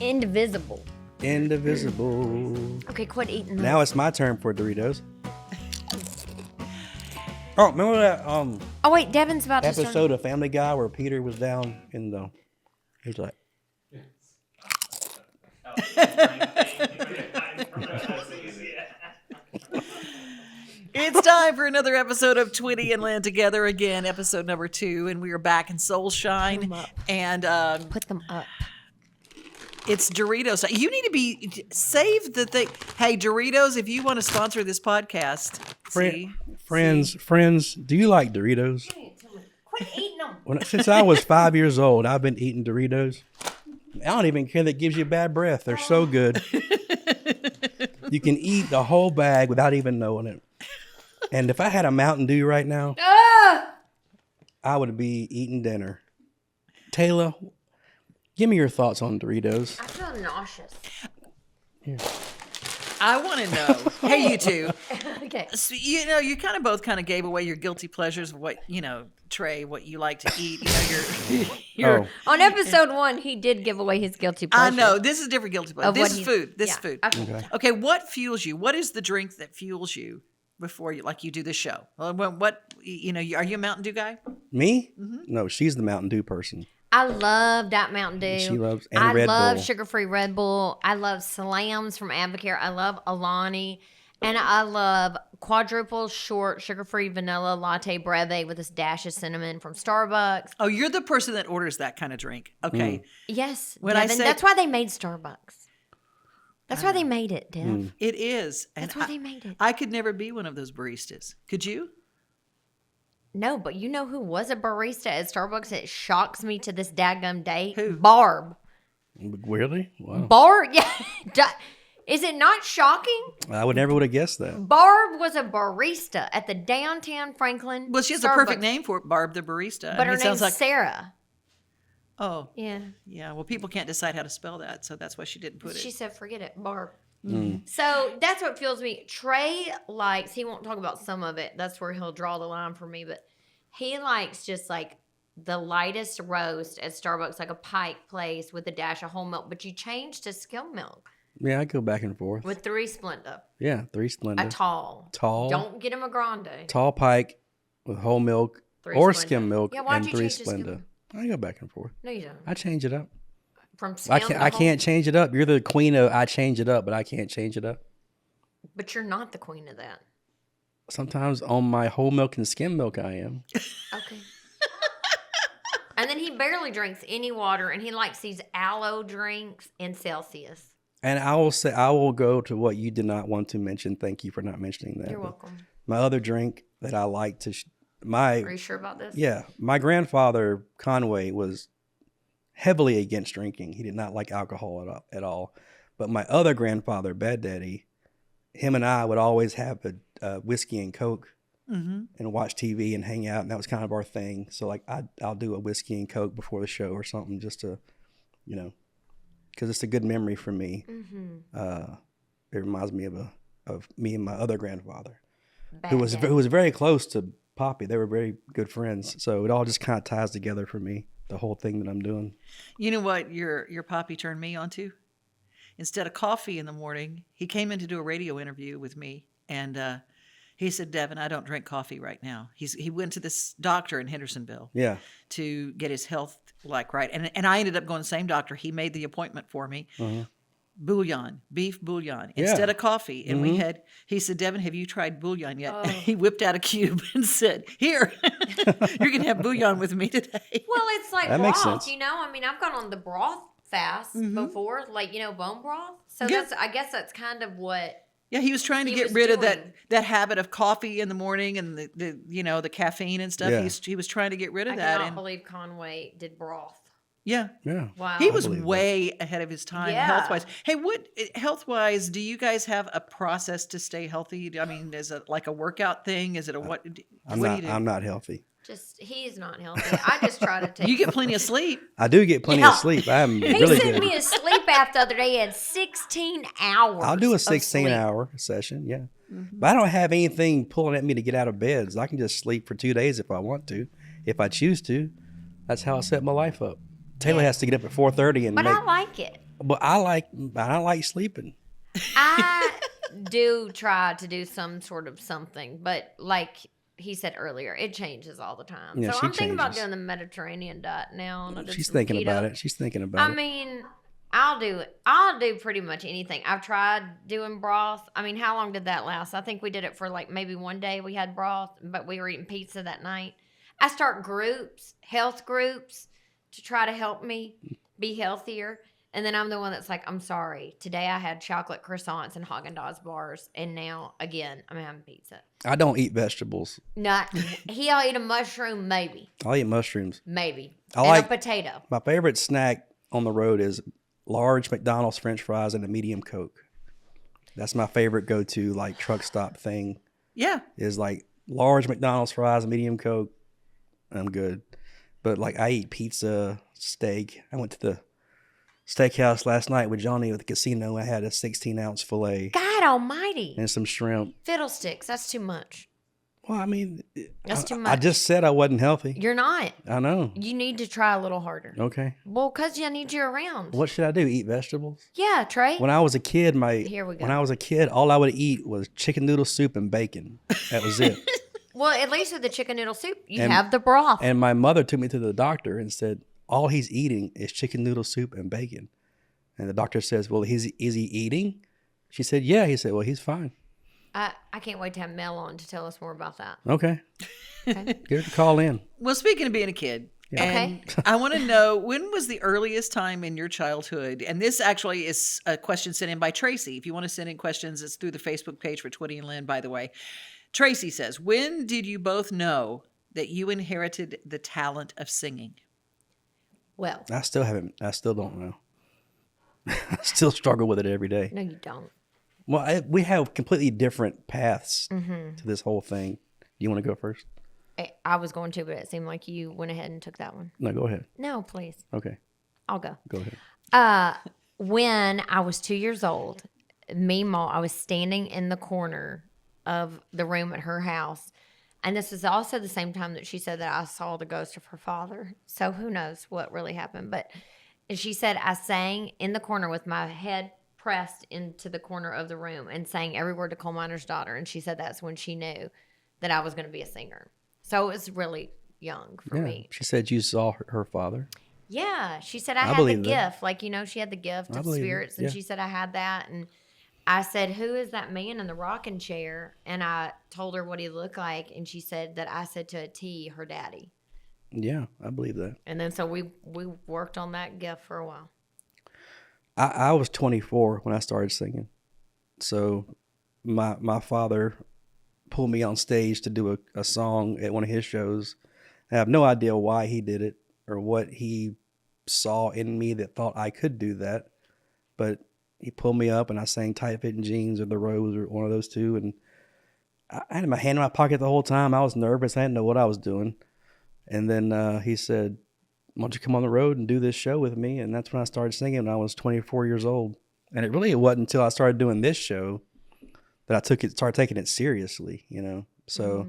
Indivisible. Indivisible. Okay, quit eating those. Now it's my turn for Doritos. Oh, remember that Oh wait, Devin's about to episode start. of Family Guy where Peter was down in the... He's like... It's time for another episode of Twitty and Lynn together again, episode number 2, and we are back in Soul Shine. And Put them up. it's Doritos. You need to save the thing. Hey, Doritos, if you want to sponsor this podcast, Friends, do you like Doritos? Quit eating them. Since I was 5 years old, I've been eating Doritos. I don't even care that it gives you bad breath. They're so good. You can eat the whole bag without even knowing it. And if I had a Mountain Dew right now, I would be eating dinner. Tayla, give me your thoughts on Doritos. I feel nauseous. Here. I want to know. Hey, you two. Okay. So, you kind of both gave away your guilty pleasures of what, Trey, what you like to eat. Your On episode 1, he did give away his guilty pleasure. I know. This is different guilty pleasure. This is food. This is food. Okay. What fuels you? What is the drink that fuels you before you do this show? What, are you a Mountain Dew guy? Me? Mm-hmm. No, she's the Mountain Dew person. I love that Mountain Dew. She loves Red Bull. I love sugar-free Red Bull. I love Slams from Advocare. I love Alani. And I love quadruple short sugar-free vanilla latte breve with this dash of cinnamon from Starbucks. Oh, you're the person that orders that kind of drink. Okay. Yes, When Devin, I say, that's why they made Starbucks. That's why they made it, Dev. It is. And That's why they made it. I could never be one of those baristas. Could you? No, but you know who was a barista at Starbucks? It shocks me to this daggum day. Who? Barb. Really? Wow. Barb? Yeah. Is it not shocking? I would never have guessed that. Barb was a barista at the downtown Franklin. Well, she has Starbucks. a perfect name for it, Barb the barista. But her name's Sarah. Oh. Yeah. Yeah. Well, people can't decide how to spell that, so that's why she didn't put it. She said, forget it, Barb. So that's what fuels me. Trey likes, he won't talk about some of it. That's where he'll draw the line for me. But he likes just like the lightest roast at Starbucks, like a Pike place with a dash of whole milk. But you change to skim milk. Yeah, I go back and forth. With 3 Splenda. Yeah, 3 Splenda. A tall. Don't get him a grande. Tall Pike with whole milk 3 or Splenda. skim milk and 3 change to Splenda. I go back and forth. No, you don't. I change it up. From skim I can't change it up. You're the queen of I change it up, but I can't change it up. But you're not the queen of that. Sometimes on my whole milk and skim milk I am. Okay. And then he barely drinks any water, and he likes these aloe drinks in Celsius. And I will go to what you did not want to mention. Thank you for not mentioning that. You're welcome. My other drink that I like to... Are you sure about this? Yeah. My grandfather, Conway, was heavily against drinking. He did not like alcohol at all. But my other grandfather, Bad Daddy, him and I would always have a whiskey and Coke and watch TV and hang out. And that was kind of our thing. So like I'll do a whiskey and Coke before the show or something just to, because it's a good memory for me. It reminds me of me and my other grandfather, who was very close to Poppy. They were very good friends. So it all just kind of ties together for me, the whole thing that I'm doing. You know what your Poppy turned me on to? Instead of coffee in the morning, he came in to do a radio interview with me, and he said, Devin, I don't drink coffee right now. He went to this doctor in Hendersonville to get his health right. And I ended up going to the same doctor. He made the appointment for me. Bouillon, beef bouillon, instead of coffee. And he said, Devin, have you tried bouillon yet? Oh. He whipped out a cube and said, here, you're going to have bouillon with me today. Well, it's like that broth, makes sense. I mean, I've gone on the broth fast before, like, bone broth. So I guess that's kind of what... Yeah, he was trying to get rid of that habit of coffee in the morning and the caffeine and stuff. Yeah. He was trying to get rid of that. I cannot believe Conway did broth. Yeah. Wow. He was way ahead of his time health-wise. Hey, what health-wise, do you guys have a process to stay healthy? I mean, is it like a workout thing? Is it a what? I'm not healthy. He's not healthy. I just try to take... You get plenty of sleep. I do get plenty of sleep. I'm really good. He sent me a sleep app the other day. He had 16 hours. I'll do a 16-hour session, yeah. But I don't have anything pulling at me to get out of bed. So I can just sleep for 2 days if I want to, if I choose to. That's how I set my life up. Tayla has to get up at 4:30 and But I like it. But I don't like sleeping. I do try to do some sort of something, but like he said earlier, it changes all the time. Yeah, so she I'm thinking about changes. doing the Mediterranean diet now. And I did She's some thinking keto. about it. She's thinking about I it. mean, I'll do pretty much anything. I've tried doing broth. I mean, how long did that last? I think we did it for like maybe one day we had broth, but we were eating pizza that night. I start groups, health groups, to try to help me be healthier. And then I'm the one that's like, I'm sorry. Today I had chocolate croissants and Haagen-Dazs bars. And now, again, I'm having pizza. I don't eat vegetables. He'll eat a mushroom, maybe. I'll eat mushrooms. Maybe. I and like a potato. My favorite snack on the road is large McDonald's French fries and a medium Coke. That's my favorite go-to, like, truck stop thing. Yeah. Is like large McDonald's fries, medium Coke. I'm good. But like I eat pizza, steak. I went to the steakhouse last night with Johnny at the casino. I had a 16-ounce filet. God almighty. And some shrimp. Fiddlesticks. That's too much. Well, I mean, That's too much. I just said I wasn't healthy. You're not. I know. You need to try a little harder. Okay. Well, because I need you around. What should I do? Eat vegetables? Yeah, Trey. When I was a kid, Here we go. when I was a kid, all I would eat was chicken noodle soup and bacon. That was it. Well, at least with the chicken noodle soup, you have the broth. And my mother took me to the doctor and said, all he's eating is chicken noodle soup and bacon. And the doctor says, well, is he eating? She said, yeah. He said, well, he's fine. I can't wait to have Mel on to tell us more about that. Okay. Get her to call in. Well, speaking of being a kid, and I want to know, when was the earliest time in your childhood? And this actually is a question sent in by Tracy. If you want to send in questions, it's through the Facebook page for Twitty and Lynn, by the way. Tracy says, when did you both know that you inherited the talent of singing? Well, I still don't know. I still struggle with it every day. no, you don't. Well, we have completely different paths to this whole thing. Do you want to go first? I was going to, but it seemed like you went ahead and took that one. No, go ahead. No, please. Okay. I'll go. Go ahead. When I was 2 years old, I was standing in the corner of the room at her house. And this was also the same time that she said that I saw the ghost of her father. So who knows what really happened. But she said I sang in the corner with my head pressed into the corner of the room and sang every word to Coal Miner's Daughter. And she said that's when she knew that I was going to be a singer. So it was really young for me. She said you saw her father. Yeah. She said I had the believe that. gift. Like, she had the gift I of believe it, spirits. And yeah. she said I had that. And I said, who is that man in the rocking chair? And I told her what he looked like. And she said that I said to a T, her daddy. Yeah, I believe that. And then so we worked on that gift for a while. I was 24 when I started singing. So my father pulled me on stage to do a song at one of his shows. I have no idea why he did it or what he saw in me that thought I could do that. But he pulled me up and I sang Tight Fitting Jeans or The Rose or one of those two. And I had my hand in my pocket the whole time. I was nervous. I didn't know what I was doing. And then he said, why don't you come on the road and do this show with me? And that's when I started singing when I was 24 years old. And it wasn't until I started doing this show that I started taking it seriously, So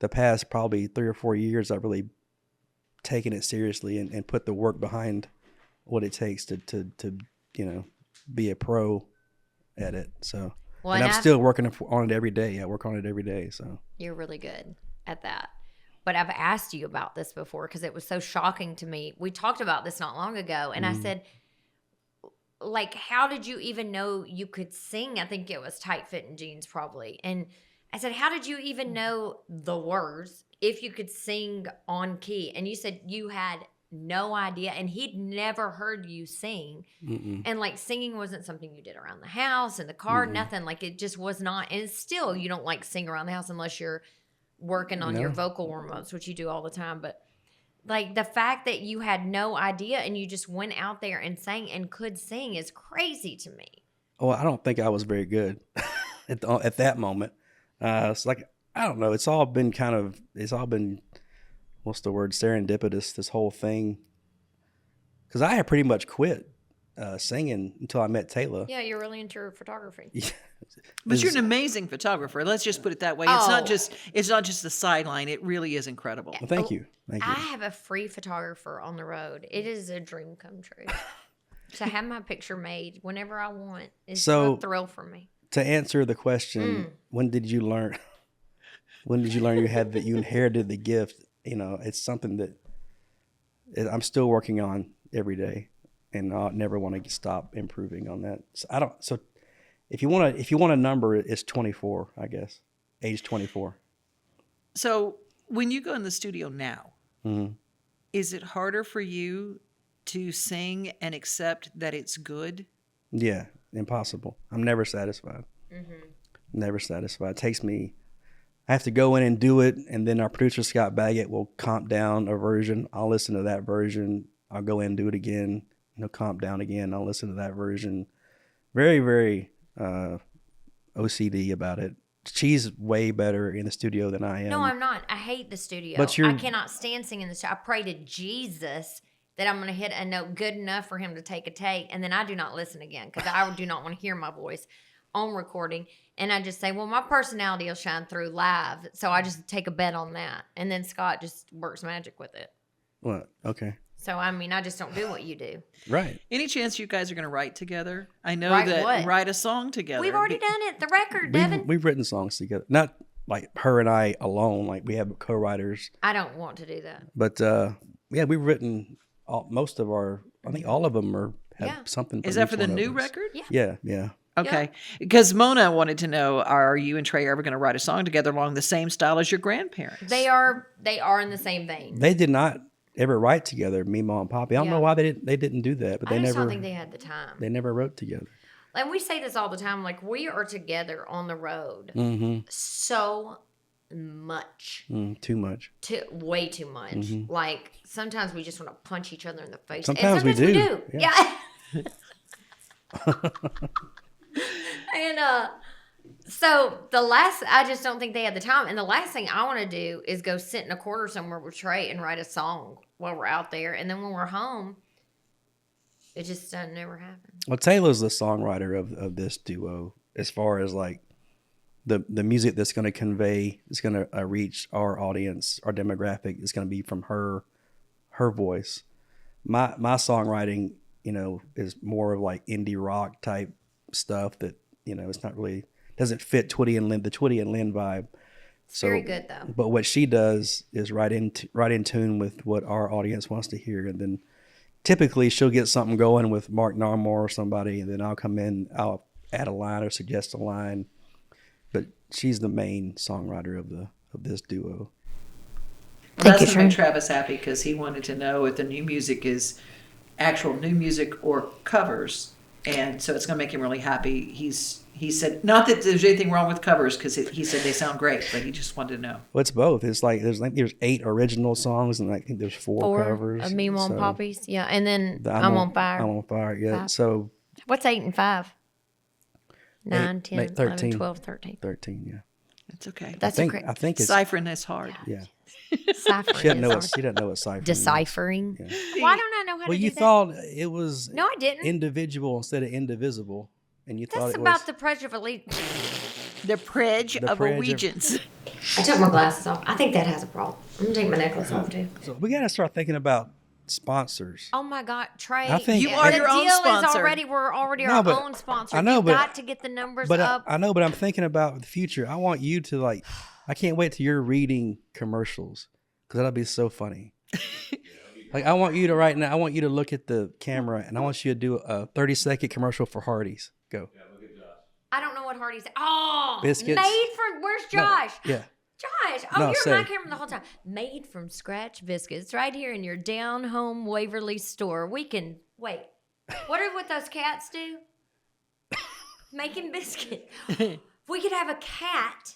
the past probably 3 or 4 years, I've really taken it seriously and put the work behind what it takes to be a pro at it. So, and I'm still working on it every day. I work on it every day. So you're really good at that. But I've asked you about this before because it was so shocking to me. We talked about this not long ago, and I said, like, how did you even know you could sing? I think it was Tight Fitting Jeans probably. And I said, how did you even know the words if you could sing on key? And you said you had no idea, and he'd never heard you sing. And like singing wasn't something you did around the house, in the car, nothing. Like it just was not. And still, you don't like sing around the house unless you're working on your vocal warm-ups, which you do all the time. But like the fact that you had no idea and you just went out there and sang and could sing is crazy to me. Oh, I don't think I was very good at that moment. It's like, I don't know. It's all been what's the word? Serendipitous, this whole thing. Cause I had pretty much quit singing until I met Tayla. Yeah. You're really into photography. Yeah. But you're an amazing photographer. Let's just put it that way. It's not just the sideline. It really is incredible. Well, thank you. I have a free photographer on the road. It is a dream come true. To have my picture made whenever I want is So- a thrill for me. To answer the question, when did you learn? When did you learn you inherited the gift? You know, it's something that I'm still working on every day, and I never want to stop improving on that. So if you want a number, it's 24, I guess, age 24. So when you go in the studio now, Mm-hmm. is it harder for you to sing and accept that it's good? Yeah, impossible. I'm never satisfied. Mm-hmm. Never satisfied. I have to go in and do it, and then our producer Scott Baggett will comp down a version. I'll listen to that version. I'll go in and do it again. He'll comp down again. I'll listen to that version. Very, very OCD about it. She's way better in the studio than I am. No, I'm not. I hate the studio. But I cannot stand singing in the studio. I pray to Jesus that I'm going to hit a note good enough for him to take a take, and then I do not listen again because I do not want to hear my voice on recording. And I just say, well, my personality will shine through live, so I just take a bet on that. And then Scott just works magic with it. What? Okay. So, I mean, I just don't do what you do. Right. Any chance you guys are going to write together? I know Write that what? write a song together. We've already done it. The record, Devin. We've written songs together. Not like her and I alone. Like we have co-writers. I don't want to do that. But yeah, we've written most of our. I think all of them have Yeah. something. Is that each for the one of new us. record? Yeah. Yeah. Okay. Because Mona wanted to know, are you and Trey ever going to write a song together along the same style as your grandparents? They are in the same vein. They did not ever write together. Me, Mom, and Poppy. I don't know why they didn't do that, but I they just never. don't think they had the time. They never wrote together. And we say this all the time, like we are together on the road Mm-hmm. so much. Too much. Way too much. Like sometimes we just want to punch each other in the face. Sometimes we and sometimes do. we do. Yeah. And so I just don't think they had the time. And the last thing I want to do is go sit in a corner somewhere with Trey and write a song while we're out there. And then when we're home, it just doesn't never happen. Well, Tayla's the songwriter of this duo, as far as like the music that's going to convey, it's going to reach our audience, our demographic, is going to be from her voice. My songwriting, is more of like indie rock type stuff that, it's not really, doesn't fit Twitty and Lynn, the Twitty and Lynn vibe. It's very good though. But what she does is right in tune with what our audience wants to hear. And then typically she'll get something going with Mark Narmore or somebody, and then I'll come in, I'll add a line or suggest a line. But she's the main songwriter of this duo. That's going to make Travis happy because he wanted to know if the new music is actual new music or covers. And so it's going to make him really happy. He said, not that there's anything wrong with covers, because he said they sound great, but he just wanted to know. Well, it's both. It's like there's 8 original songs, and I think there's 4 covers. Of Me on So, Poppies. Yeah. And then the I'm on Fire. I'm on Fire, yeah. 5. So What's 8 and 5? 9, 10, 13. 11, 12, 13. 13, yeah. It's okay. That's I think it's Ciphering is hard. yeah. Ciphering. She doesn't know what ciphering. Deciphering. Yeah. Why don't I know how Well, to do you that? thought it was No, I didn't. individual instead of indivisible, and you thought That's it about was the Pledge of Allegiance. The Pledge of Allegiance. I took my glasses off. I think that has a problem. I'm going to take my necklace off too. So we got to start thinking about sponsors. Oh my God, Trey! I think You are the your own deal sponsor. we're already No, our but- own sponsor. I know, You've but- got to get the numbers But up. I know, but I'm thinking about the future. I want you to I can't wait till you're reading commercials, because that'll be so funny. Like I want you to look at the camera, and I want you to do a 30-second commercial for Hardee's. Go. I don't know what Hardee's. Oh, Biscuits. made from. Where's No, Josh? yeah. Josh. Oh, No, you're say. my camera the whole time. Made from scratch biscuits, right here in your down home Waverly store. We can wait. What are what those cats do? Making biscuits. We could have a cat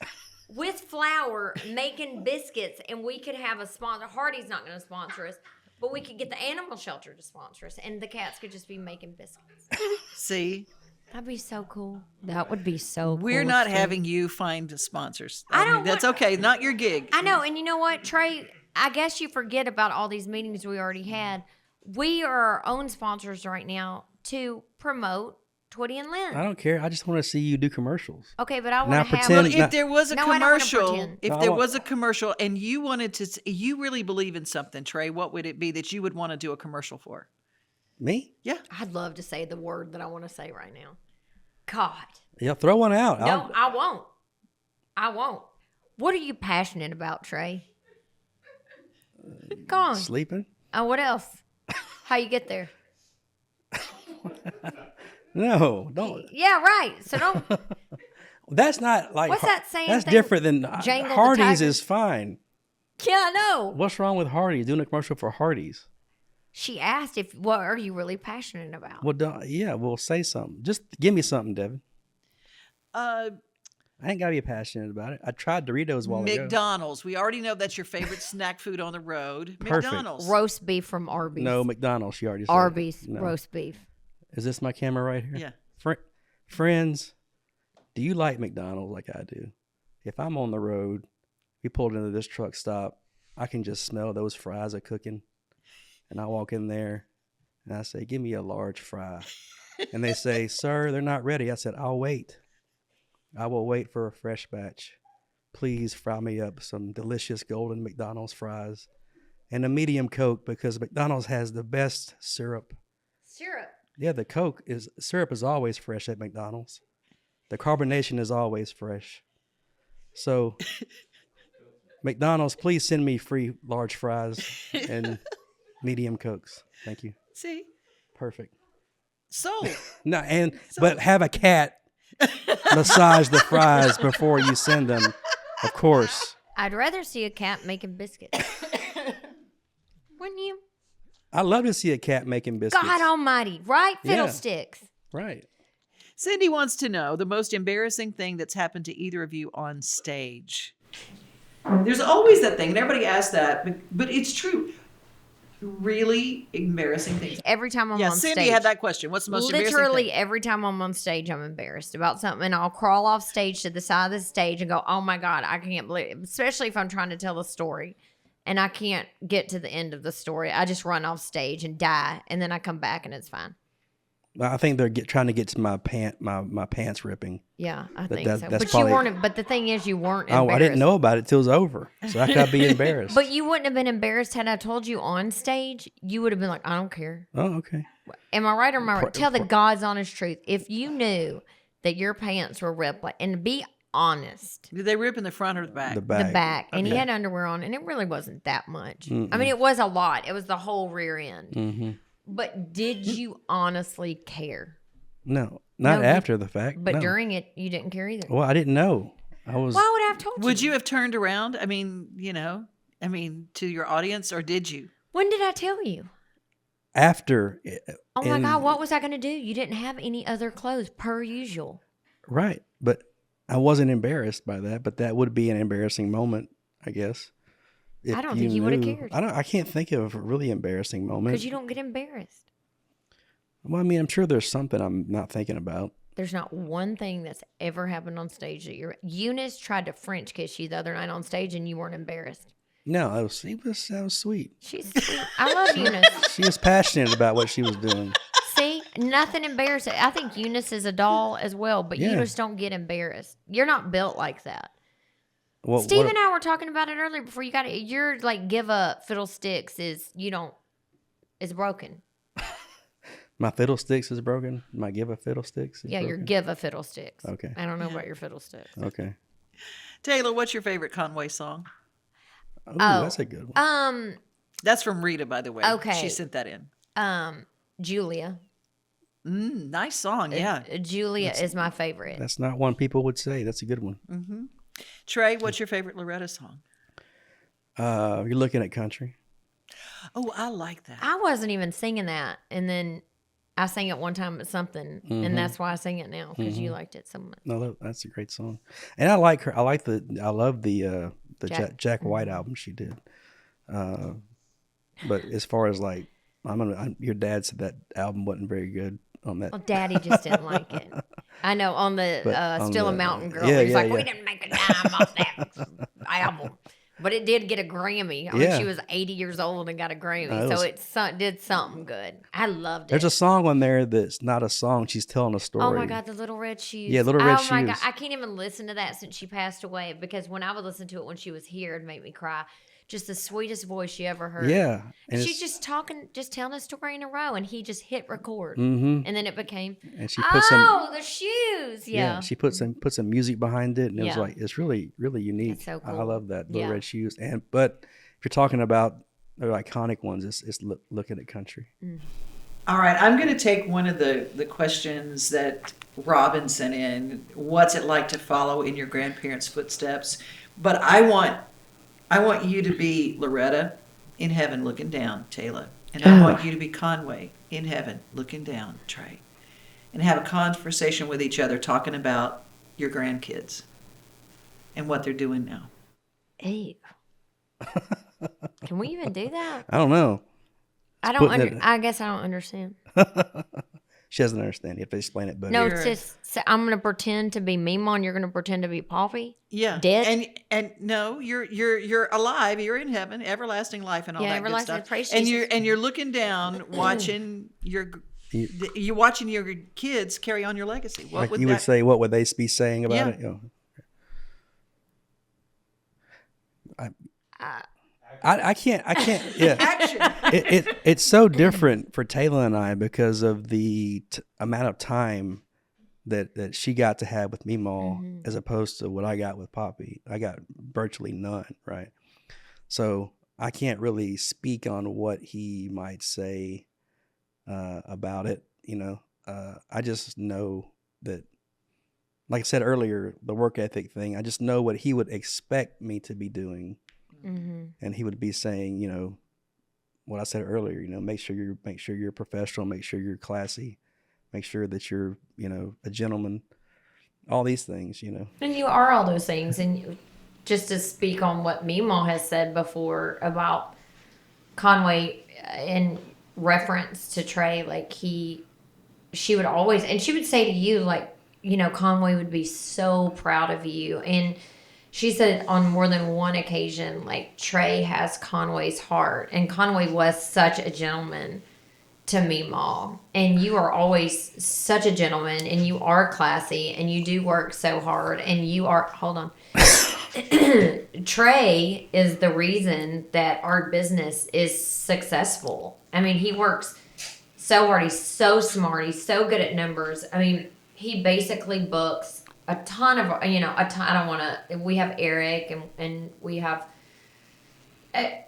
with flour making biscuits, and we could have a sponsor. Hardee's not going to sponsor us, but we could get the animal shelter to sponsor us, and the cats could just be making biscuits. See, That'd be so cool. That would be so cool. we're not too. having you find sponsors. I don't That's want- okay. Not your gig. I know, and you know what, Trey? I guess you forget about all these meetings we already had. We are our own sponsors right now to promote Twitty and Lynn. I don't care. I just want to see you do commercials. Okay, but I Now want to have. pretend- Well, if there was a No, I don't wanna commercial, pretend. if No, I there want- was a commercial and you wanted to, you really believe in something, Trey, what would it be that you would want to do a commercial for? Me? Yeah. I'd love to say the word that I want to say right now. God. Yeah, throw one out. No, I won't. I won't. What are you passionate about, Trey? Go on. Sleeping? What else? How you get there? No, don't. Yeah, right. So don't. That's not like. What's that saying? That's thing? different than Jangle the Hardee's Tiger? is fine. Yeah, I know. What's wrong with Hardee's? Doing a commercial for Hardee's. She asked what are you really passionate about? Well, well, say something. Just give me something, Devin. Uh, I ain't gotta be passionate about it. I tried Doritos while ago. McDonald's. We already know that's your favorite snack food on the road. Perfect. McDonald's. Roast beef from Arby's. No, McDonald's. She already said. Arby's No. roast beef. Is this my camera right here? Yeah. Friends, do you like McDonald's like I do? If I'm on the road, we pulled into this truck stop, I can just smell those fries are cooking. And I walk in there and I say, give me a large fry. And they say, sir, they're not ready. I said, I'll wait. I will wait for a fresh batch. Please fry me up some delicious golden McDonald's fries and a medium Coke because McDonald's has the best syrup. Syrup. Yeah, the syrup is always fresh at McDonald's. The carbonation is always fresh. So, McDonald's, please send me free large fries and medium Cokes. Thank you. See? Perfect. Sold. No, but have a cat massage the fries before you send them, of course. I'd rather see a cat making biscuits. Wouldn't you? I love to see a cat making biscuits. God almighty, right? Yeah. Fiddlesticks. Right. Cindy wants to know the most embarrassing thing that's happened to either of you on stage. There's always that thing, and everybody asks that, but it's true. Really embarrassing things. Every time I'm Yeah, on Cindy stage. had that question. What's the most embarrassing Literally thing? every time I'm on stage, I'm embarrassed about something. And I'll crawl off stage to the side of the stage and go, oh my God, I can't believe it. Especially if I'm trying to tell a story and I can't get to the end of the story. I just run off stage and die. And then I come back and it's fine. I think they're trying to get to my pants ripping. Yeah, I think so. that's But probably, you weren't. But the thing is, you weren't Oh, embarrassed. I didn't know about it till it was over, so I could be embarrassed. But you wouldn't have been embarrassed had I told you on stage. You would have been like, I don't care. Oh, okay. Am I right or am I right? Tell the God's honest truth. If you knew that your pants were ripped, and be honest. Did they rip in the front or the back? The back. The back. And he Okay. had underwear on, and it really wasn't that much. I mean, it was a lot. It was the whole rear end. Mm-hmm. But did you honestly care? No, not No, after the fact. But no. during it, you didn't care either. Well, I didn't know. I was. Why would I have told you? Would you have turned around? I mean, to your audience, or did you? When did I tell you? After. Oh my God, what was I going to do? You didn't have any other clothes per usual. Right, but I wasn't embarrassed by that. But that would be an embarrassing moment, I guess. If I don't think you would have knew. cared. I can't think of a really embarrassing moment. Because you don't get embarrassed. Well, I mean, I'm sure there's something I'm not thinking about. There's not one thing that's ever happened on stage that you're. Eunice tried to French kiss you the other night on stage, and you weren't embarrassed. No, that was sweet. She's sweet. I love Eunice. She was passionate about what she was doing. See, nothing embarrassing. I think Eunice is a doll as well, but you Yeah. just don't get embarrassed. You're not built like that. Well, Steve and I were talking about it earlier before you got it. Your like give up fiddlesticks is broken. my fiddlesticks is broken. My give a fiddlesticks is Yeah, your broken? give a fiddlesticks. Okay. I don't know about your fiddlesticks. Okay. Taylor, what's your favorite Conway song? Ooh, Oh. that's a good one. That's from Rita, by the way. Okay. She sent that in. Julia. Nice song, yeah. Julia is my favorite. That's not one people would say. That's a good one. Mm-hmm. Trey, what's your favorite Loretta song? You're looking at country. Oh, I like that. I wasn't even singing that, and then I sang it one time at something, and that's why I sing it now because you liked it so much. No, that's a great song, and I like her. I love the Jack White album she did. But as far as like, your dad said that album wasn't very good on that. Well, Daddy just didn't like it. I know on the But on Still a the- Mountain Girl. yeah, He's yeah, like, we yeah. didn't make a dime off that album. But it did get a Grammy. I mean, Yeah. she was 80 years old and got a Grammy. It So was- it did something good. I loved it. There's a song on there that's not a song. She's telling a story. Oh my God, the Little Red Shoes. Yeah, Little Red Oh my God, Shoes. I can't even listen to that since she passed away because when I would listen to it when she was here, it'd make me cry. Just the sweetest voice you ever heard. Yeah. And She's just talking, just telling a story in a row, and he just hit record, Mm-hmm. and then it became, And she put some. the shoes, yeah. She put some music behind it, and it was Yeah. like it's really unique. It's so I cool. love that Little Yeah. Red Shoes. But if you're talking about the iconic ones, it's looking at country. All right, I'm going to take one of the questions that Robin sent in. What's it like to follow in your grandparents' footsteps? But I want you to be Loretta in heaven looking down, Tayla. And I want you to be Conway in heaven looking down, Trey. And have a conversation with each other talking about your grandkids and what they're doing now. Ew. Can we even do that? I don't know. I don't. putting it- I guess I don't understand. She doesn't understand. You have to explain it better. No, You're- it's just so I'm gonna pretend to be Mima, and you're gonna pretend to be Poppy. Yeah, Dead? and no, you're alive. You're in heaven, everlasting life, and all Yeah, that good everlasting stuff. praise And Jesus. you're looking down, watching you're watching your kids carry on your legacy. What Like would you that would say, what would they be saying about Yeah. it? You know, Uh, I can't. Yeah. action? It's so different for Tayla and I because of the amount of time that she got to have with Meemaw Mm-hmm. as opposed to what I got with Poppy. I got virtually none, right? So I can't really speak on what he might say about it. You know, I just know that, like I said earlier, the work ethic thing. I just know what he would expect me to be doing. mm-hmm. And he would be saying, you know, what I said earlier, you know, make sure you're professional, make sure you're classy, make sure that you're, you know, a gentleman, all these things, you know. And you are all those things. And just to speak on what Mima has said before about Conway in reference to Trey, like she would always, and she would say to you, like, you know, Conway would be so proud of you. And she said on more than one occasion, like, Trey has Conway's heart. And Conway was such a gentleman to Meemaw. And you are always such a gentleman, and you are classy, and you do work so hard, and you are, hold on. Trey is the reason that our business is successful. I mean, he works so hard. He's so smart. He's so good at numbers. I mean, he basically books a ton of, you know, I don't want to, we have Eric and we have,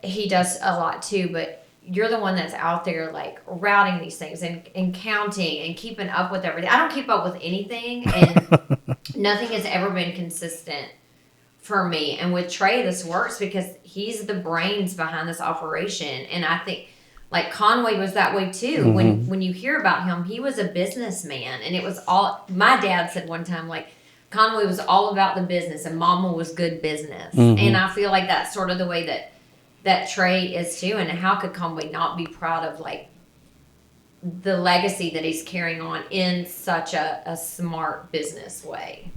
he does a lot too, but you're the one that's out there like routing these things and counting and keeping up with everything. I don't keep up with anything, and nothing has ever been consistent for me. And with Trey, this works because he's the brains behind this operation. And I think like Conway was that way too. Mm-hmm. When you hear about him, he was a businessman, and it was all, my dad said one time, like, Conway was all about the business and Mama was good business. Mm-hmm. And I feel like that's sort of the way that Trey is too. And how could Conway not be proud of like the legacy that he's carrying on in such a smart business way?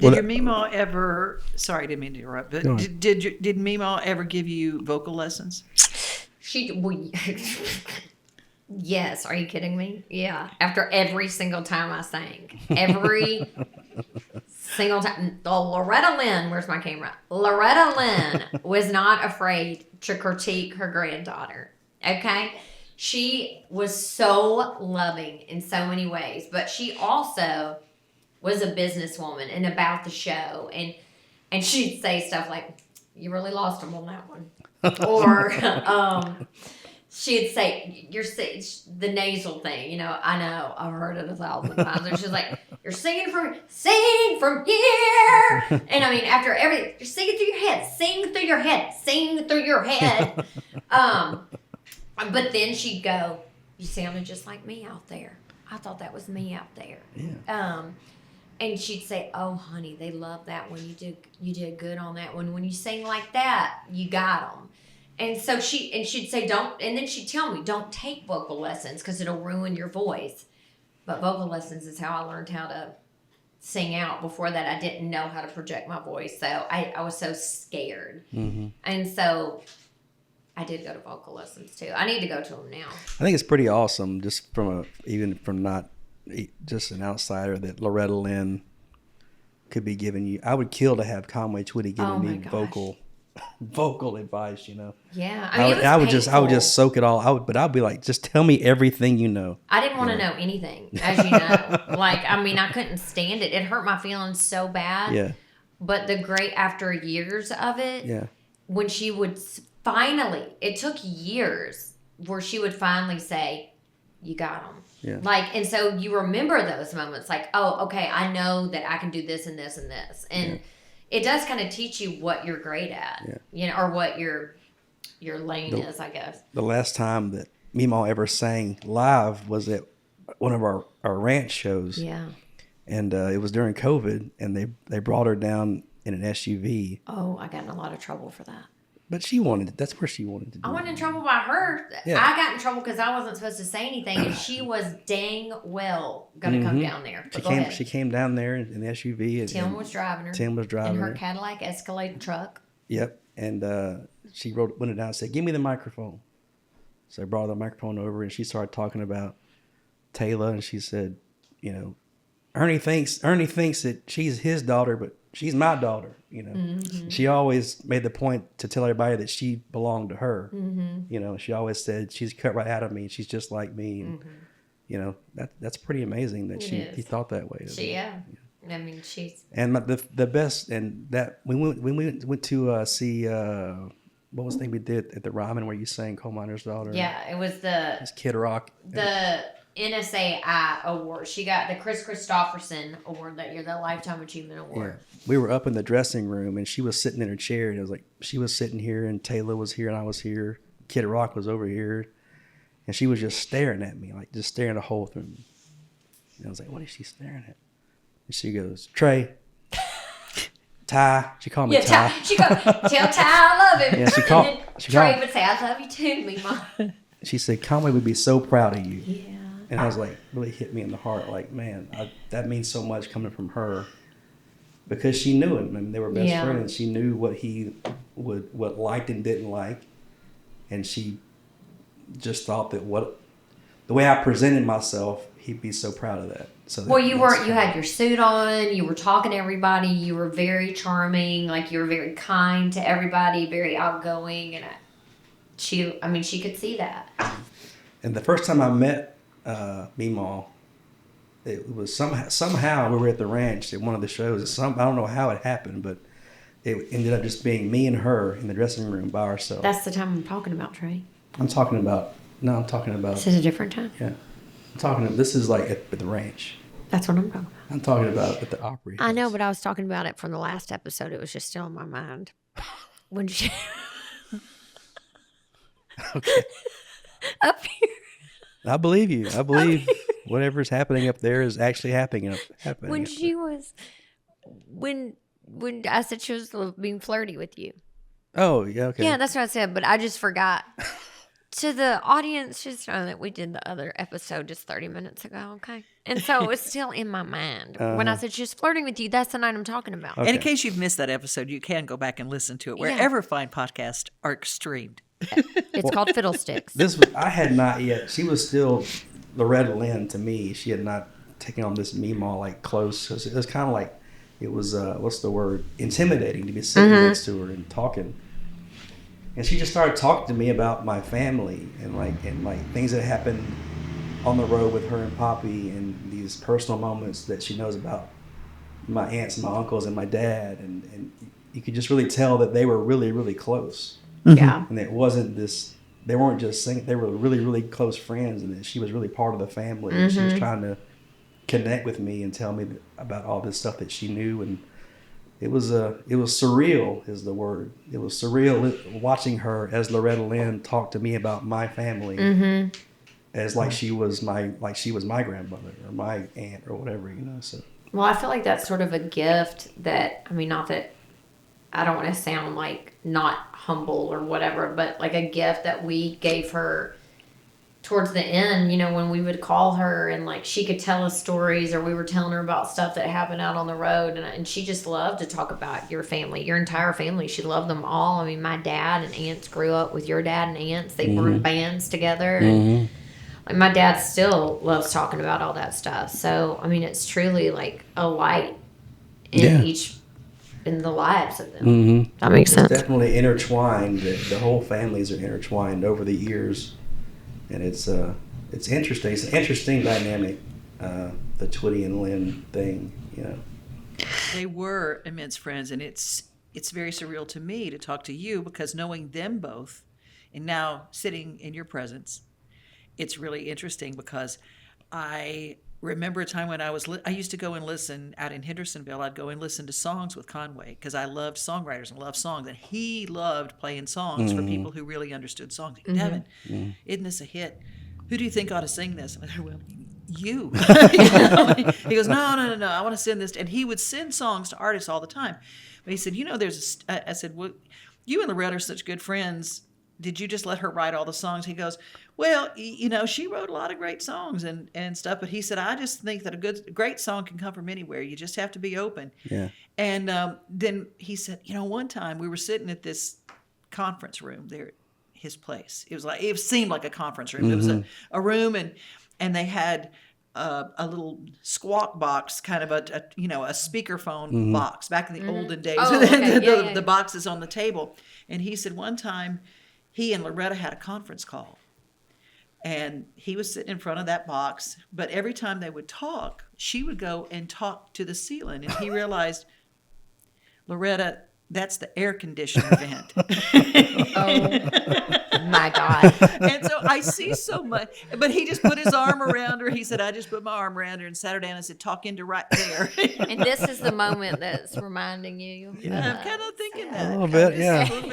Did Well, your Meemaw ever? Sorry, I didn't mean to interrupt. But Go ahead. did Meemaw ever give you vocal lessons? Yes, are you kidding me? Yeah. After every single time I sang. Every single time. Oh, Loretta Lynn, where's my camera? Loretta Lynn was not afraid to critique her granddaughter. Okay? She was so loving in so many ways, but she also was a businesswoman and about the show. And she'd say stuff like, you really lost them on that one. Or she'd say, "You're the nasal thing." You know, I know I've heard it 1,000 times. And she's like, "You're singing from here." And I mean, after every, you're singing through your head, sing through your head, sing through your head. But then she'd go, "You sounded just like me out there. I thought that was me out there." Yeah. And she'd say, "Oh, honey, they love that one. You did good on that one. When you sing like that, you got them." And so she'd say, "Don't," and then she'd tell me, "Don't take vocal lessons because it'll ruin your voice." But vocal lessons is how I learned how to sing out. Before that, I didn't know how to project my voice. So I was so scared. And so I did go to vocal lessons too. I need to go to them now. I think it's pretty awesome, just even from not just an outsider, that Loretta Lynn could be giving you. I would kill to have Conway Twitty giving me vocal advice. Yeah, I would just soak it all out. But I'd be like, just tell me everything you know. I didn't want to know anything, as you know. I couldn't stand it. It hurt my feelings so bad. Yeah. But after years of it, when she would finally, it took years where she would finally say, "You got them." Yeah. And so you remember those moments, oh, okay, I know that I can do this and this and this, and it does kind of teach you what you're great at, or what your lane is, I guess. The last time that Meemaw ever sang live was at one of our ranch shows. Yeah. And it was during COVID, and they brought her down in an SUV. Oh, I got in a lot of trouble for that. But that's where she wanted to do I wasn't in trouble by her. Yeah. I got in trouble because I wasn't supposed to say anything, and she was dang well going to come down there. She came down there in the SUV. And Tim was driving her. In her Cadillac Escalade truck. Yep. And she went it down and said, "Give me the microphone." So I brought the microphone over, and she started talking about Tayla, and she said, Ernie thinks that she's his daughter, but she's my daughter. She always made the point to tell everybody that she belonged to her. She always said she's cut right out of me. She's just like me. And, that's pretty amazing that he thought that way. She's. And the best, and that we went to see what was the thing we did at the Ryman where you sang Coal Miner's Daughter? Yeah, it was It's Kid Rock. The NSAI award. She got the Chris Christopherson award that year, the Lifetime Achievement Award. Yeah. We were up in the dressing room, and she was sitting in her chair, and it was like she was sitting here, and Tayla was here, and I was here. Kid Rock was over here, and she was just staring at me, just staring the whole through me. And I was like, "What is she staring at?" And she goes, "Trey." Ty. She called me Ty. She goes, "Tell Ty I love him." Yeah, Trey would say, "I love you too, Meemaw." She said, "Conway would be so proud of you." Yeah. And I was like, really hit me in the heart. Man, that means so much coming from her, because she knew him. I mean, they were best friends. She knew what he what liked and didn't like, and she just thought that the way I presented myself, he'd be so proud of that. So you had your suit on, you were talking to everybody, you were very charming, you were very kind to everybody, very outgoing, and she could see that. And the first time I met Meemaw, it was somehow we were at the ranch at one of the shows. I don't know how it happened, but it ended up just being me and her in the dressing room by ourselves. That's the time I'm talking about, Trey. I'm talking about. This is a different time. Yeah. This is at the ranch. That's what I'm talking about. I'm talking about at the Opry House. I know, but I was talking about it from the last episode. It was just still in my mind. When she... Okay. Up here. I believe you. I believe whatever's happening up there is actually happening. When she was... When I said she was being flirty with you. Oh, yeah, okay. Yeah, that's what I said, but I just forgot. To the audience, just know that we did the other episode just 30 minutes ago, okay? And so it was still in my mind. When I said she's flirting with you, that's the night I'm talking about. Okay. And in case you've missed that episode, you can go back and listen to it wherever fine podcasts are streamed. It's called Fiddlesticks. I had not yet. She was still Loretta Lynn to me. She had not taken on this Meemaw close. It was kind of it was, what's the word? Intimidating to be sitting next to her and talking. And she just started talking to me about my family and things that happened on the road with her and Poppy, and these personal moments that she knows about my aunts and my uncles and my dad, and you could just really tell that they were really, really close. Yeah. And it wasn't they weren't just saying, they were really, really close friends, and that she was really part of the family. And she was trying to connect with me and tell me about all this stuff that she knew. And it was surreal is the word. It was surreal watching her as Loretta Lynn talk to me about my family as she was my grandmother or my aunt or whatever, so. Well, I feel like that's sort of a gift that, not that I don't want to sound not humble or whatever, but a gift that we gave her towards the end, when we would call her and like she could tell us stories, or we were telling her about stuff that happened out on the road, and she just loved to talk about your family, your entire family. She loved them all. I mean, my dad and aunts grew up with your dad and aunts. They were in bands together. And like my dad still loves talking about all that stuff. So I mean, it's truly like a light in the lives of them. That makes sense. It's definitely intertwined. The whole families are intertwined over the years, and it's interesting. It's an interesting dynamic, the Twitty and Lynn thing. They were immense friends, and it's very surreal to me to talk to you, because knowing them both, and now sitting in your presence, it's really interesting, because I remember a time when I used to go and listen out in Hendersonville. I'd go and listen to songs with Conway, because I loved songwriters and loved songs, and he loved playing songs for people who really understood songs. Devin, isn't this a hit? Who do you think ought to sing this? And I said, well, you. He goes, no, I want to send this. And he would send songs to artists all the time. But he said, I said, well, you and Loretta are such good friends. Did you just let her write all the songs? He goes, well, she wrote a lot of great songs and stuff. But he said, I just think that a great song can come from anywhere. You just have to be open. Yeah. And then he said, one time we were sitting at this conference room there at his place. It seemed like a conference room. It was a room, and they had a little squawk box, kind of a speakerphone box back in the olden days. Oh, okay. The boxes on the table. And he said one time he and Loretta had a conference call. And he was sitting in front of that box. But every time they would talk, she would go and talk to the ceiling. And he realized, Loretta, that's the air conditioner vent. Oh my God. And so I see so much, but he just put his arm around her. He said, I just put my arm around her and sat her down and said, talk into right there. And this is the moment that's reminding you. I'm kind of thinking that. A little bit, yeah. A little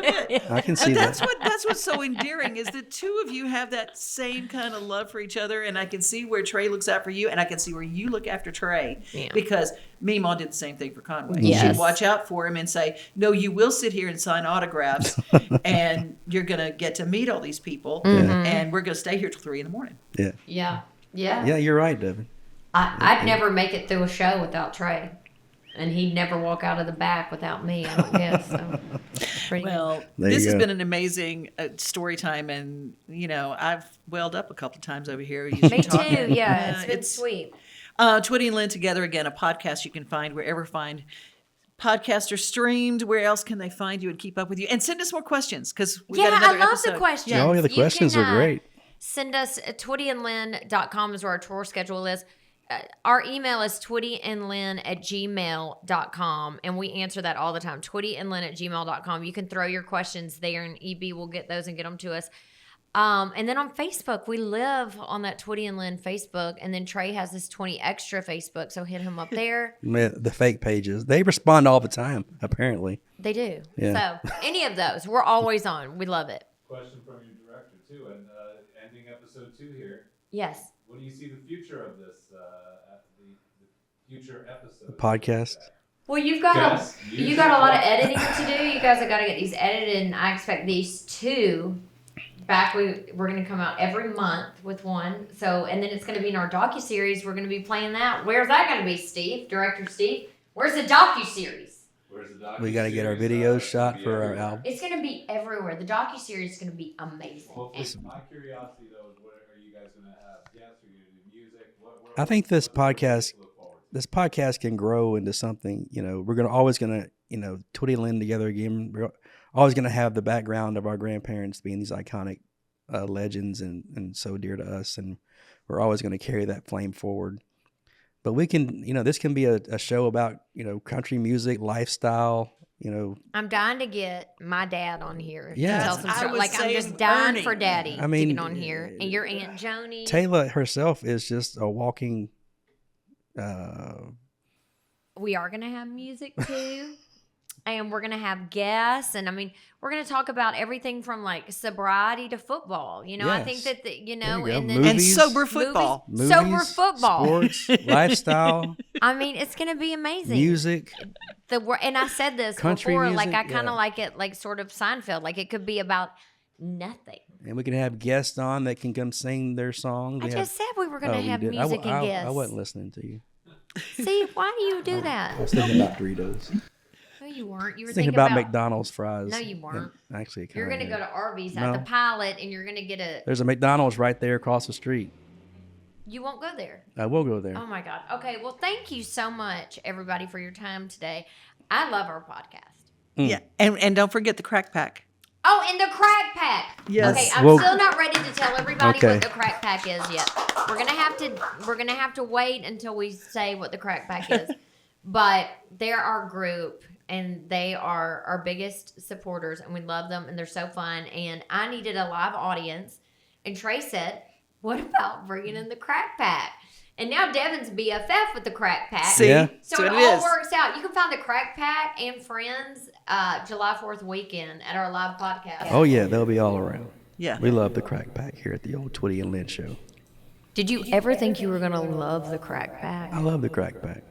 bit. I can see And that. that's what's so endearing, is the two of you have that same kind of love for each other. And I can see where Trey looks out for you, and I can see where you look after Trey. Yeah. Because Meemaw did the same thing for Conway. Yes. She'd watch out for him and say, no, you will sit here and sign autographs, and you're going to get to meet all these people, and we're going to stay here till 3 a.m. Yeah. Yeah, you're right, Devin. I'd never make it through a show without Trey. And he'd never walk out of the back without me, I don't guess. So, well, this has been an amazing story time, and I've welled up a couple of times over here. Me too. Yeah, it's sweet. Twitty and Lynn together again, a podcast you can find wherever fine podcasts are streamed. Where else can they find you and keep up with you? And send us more questions, because we got another I love episode. the questions. Oh, yeah, the questions are great. Send us twittyandlynn.com is where our tour schedule is. Our email is twittyandlynn@gmail.com, and we answer that all the time. twittyandlynn@gmail.com. You can throw your questions there, and EB will get those and get them to us. And then on Facebook, we live on that Twitty and Lynn Facebook, and then Trey has this 20 Extra Facebook, so hit him up there. The fake pages, they respond all the time, apparently. They do. Yeah. So any of those, we're always on. We love it. Question from your director too, and ending episode 2 here. Yes. What do you see the future of this? The future episode Podcast. Well, you got a lot of editing to do. You guys have got to get these edited, and I expect these 2 back. We're going to come out every month with one. So, and then it's going to be in our docuseries. We're going to be playing that. Where's that going to be, Steve? Director Steve? Where's the docuseries? We got to get our videos shot for our album. It's going to be everywhere. The docuseries is going to be amazing. Well, my curiosity though is, what are you guys going to have? Guests? Are you going to do music? I think this podcast can grow into something. We're always going to Twitty and Lynn together again. We're always going to have the background of our grandparents being these iconic legends and so dear to us, and we're always going to carry that flame forward. But we can, this can be a show about country music, lifestyle. I'm dying to get my dad on here. Yeah, to tell some story. Like I'm just dying for Daddy to get on here, and your Aunt Joni. Tayla herself is just a walking. We are going to have music too. And we're going to have guests. And we're going to talk about everything from like sobriety to football. I think that, and then and sober football. Movies, sober football. Sports, lifestyle. It's going to be amazing. Music. And I said this country before, music, like I kind of like it, like sort of Seinfeld. Like it could be about nothing. And we can have guests on that can come sing their songs. I just said we were going to have you did. music and guests. I wasn't listening to you. See, why do you do I that? was thinking about Doritos. No, you weren't. You were Thinking about McDonald's fries. No, you weren't. And actually, You're going to go to Arby's No. at the Pilot, and you're going to get a. There's a McDonald's right there across the street. You won't go there. I will go there. Oh my God. Okay. Well, thank you so much, everybody, for your time today. I love our podcast. Yeah, and don't forget the crack pack. Oh, and the crack pack. Yes. Okay, I'm Well- still not ready to tell everybody Okay. what the crack pack is yet. We're gonna have to wait until we say what the crack pack is. But they're our group, and they are our biggest supporters, and we love them, and they're so fun. And I needed a live audience, and Trey said, "What about bringing in the crack pack?" And now Devin's BFF with the crack pack. See, Yeah. So so it it all is. works out. You can find the Crack Pack and Friends July 4th weekend at our live podcast. Oh yeah, they'll be all around. Yeah. We love the crack pack here at the old Twitty and Lynn show. Did you ever think you were going to love the Crack Pack? I love the crack pack.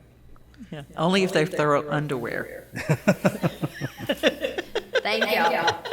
Yeah. Only if they throw underwear. Thank y'all.